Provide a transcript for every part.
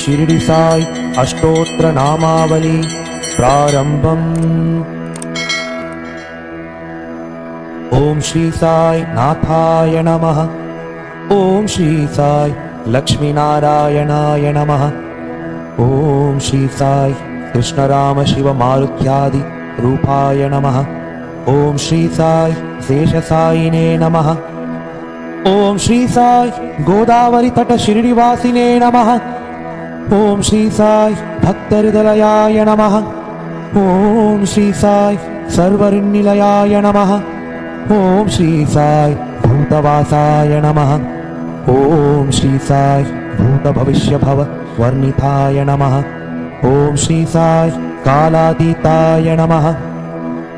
शिरडी साई अष्टोत्तर नामावली प्रारंभम। ओम श्री साई नाथाय नमः। ओम श्री साई लक्ष्मी नारायणाय नमः। ओम श्री साई कृष्ण राम शिव मारुत्यादि रूपाय नमः। ओम श्री साई शेष साईने नमः। ओम श्री साई गोदावरी तट शिरडीवासिने नमः। ओम श्री साई भक्तहृदयाय नमः। ओम श्री साई सर्वरिनिलयाय नमः। ओम श्री साई भूतवासाय नमः। ओम श्री साई भूत भविष्य भव वर्णिताय नमः। ओम श्री साई कालातीताय नमः।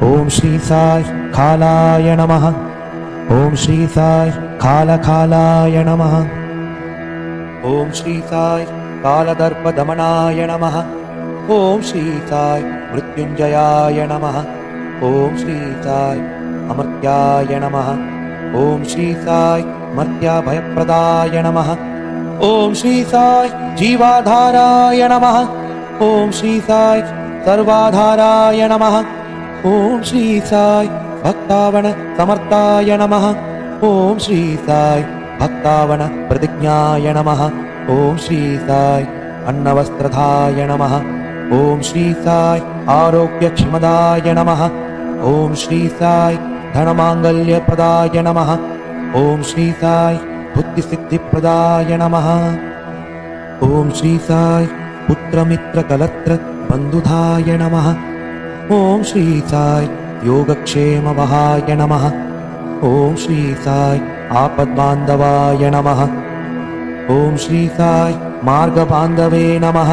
ओम श्री साई कालाय नमः। ओम श्री साई कालकालाय नमः। ओम श्री साई कालदर्पदमनाय नमः। ओम श्री साई मृत्युंजयाय नमः। ओम श्री साई अमर्त्याय नमः। ओम श्री साई मर्त्याभयप्रदाय नमः। ओम श्री साई जीवाधाराय नमः। ओम श्री साई सर्वाधाराय नमः। ओम श्री साई भक्तावन समर्थाय नमः। ओम श्री साई भक्तावन प्रतिज्ञाय नमः। ओम श्री साई अन्नवस्त्रधाय नमः। ओम श्री साई आरोग्यक्षमदाय नमः। ओम श्री साई धनमांगल्यप्रदाय नमः। ओम श्री साई बुद्धिसिद्धिप्रदाय नमः। ओम श्री साई पुत्रमित्रकलत्र बन्धुधाय नमः। ओम श्री साई योगक्षेमवहाय नमः। ओम श्री साई आपद्बान्धवाय नमः। ओम श्री साई मार्गबान्धवे नमः।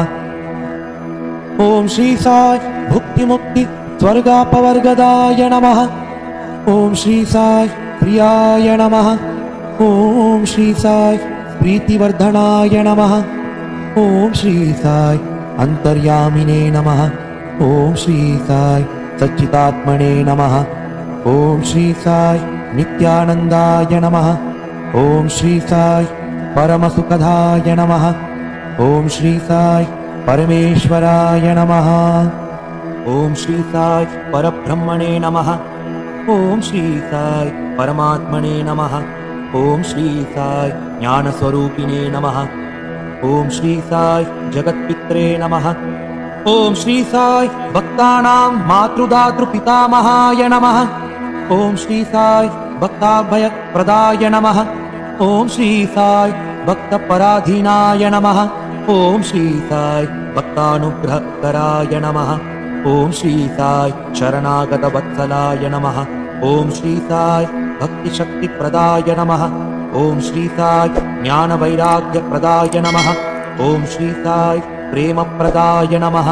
ओम श्री साई भुक्तिमुक्ति स्वर्गापवर्गदाय नमः। ओम श्री साई प्रियाय नमः। ओम श्री साई प्रीतिवर्धनाय नमः। ओम श्री साई अंतर्यामिने नमः। ओम श्री साई सच्चिदात्मने नमः। ओम श्री साई नित्यानंदाय नमः। ओम श्री साई परमसुखदाय नमः। ओम श्री साई परमेश्वराय नमः। ओम श्री साई परब्रह्मणे नमः। ओम श्री साई परमात्मने नमः। ओम श्री साई ज्ञानस्वरूपिणे नमः। ओम श्री साई जगत्पित्रे नमः। ओम श्री साई भक्तानां मातृदातृपितामहाय नमः। ओम श्री साई भक्ताभयप्रदाय नमः। ओम श्री साई भक्तपराधीनाय नमः। ओम श्री साई भक्तानुग्रहकराय नमः। ओम श्री साई शरणागतवत्सलाय नमः। ओम श्री साई भक्तिशक्तिप्रदाय नमः। ओम श्री साई ज्ञानवैराग्यप्रदाय नमः। ओम श्री साई प्रेमप्रदाय नमः।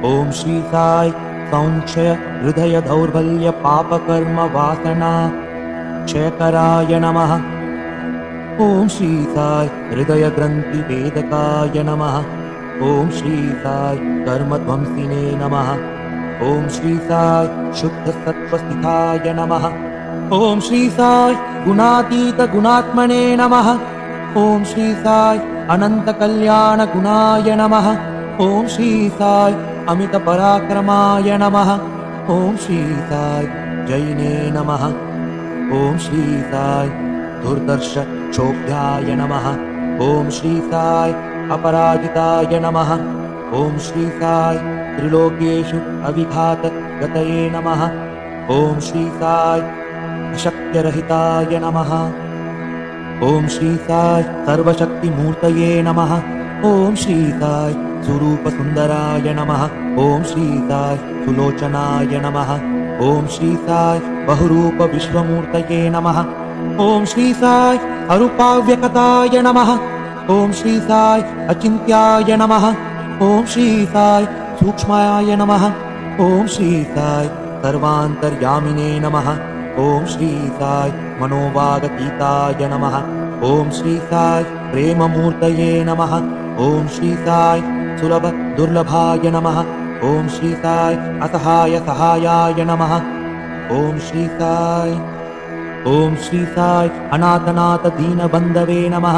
ओम श्री साई संशय हृदय दौर्बल्य पापकर्म वासना क्षयकराय नमः। ओम श्री साई हृदय ग्रंथि वेदकाय नमः। ओम श्री साई कर्मध्वंसिने नमः। ओम श्री साई शुद्ध सत्वस्थिताय नमः। ओम श्री साई गुणातीत गुणात्मने नमः। ओम श्री साई अनंत कल्याण गुणाय नमः। ओम श्री साई अमित पराक्रमाय नमः। ओम श्री साई जैने नमः। ओम श्री साई दुर्दर्श क्षोभ्याय नमः। ओम श्री साई अपराजिताय नमः। ओम श्री साई त्रिलोकेषु अविघात गतये नमः। ओम श्री साई अशक्यरहिताय नमः। ओम श्री साई सर्वशक्तिमूर्तये नमः। ओम श्री साई स्वरूपसुन्दराय नमः। ओम श्री साई सुलोचनाय नमः। ओम श्री साई बहुरूप विश्वमूर्तये नमः। ओम श्री साई अरूपाव्यक्ताय नमः। ओम श्री साई अचिन्त्याय नमः। ओम श्री साई सूक्ष्माय नमः। ओम श्री साई सर्वान्तर्यामिने नमः। ओम श्री साई मनोवागतीताय नमः। ओम श्री साई प्रेममूर्तये नमः। ओम श्री साई सुलभ दुर्लभाय नमः। ओम श्री साई असहाय सहायाय नमः। ओम श्री साई अनाथनाथ दीनबन्धवे नमः।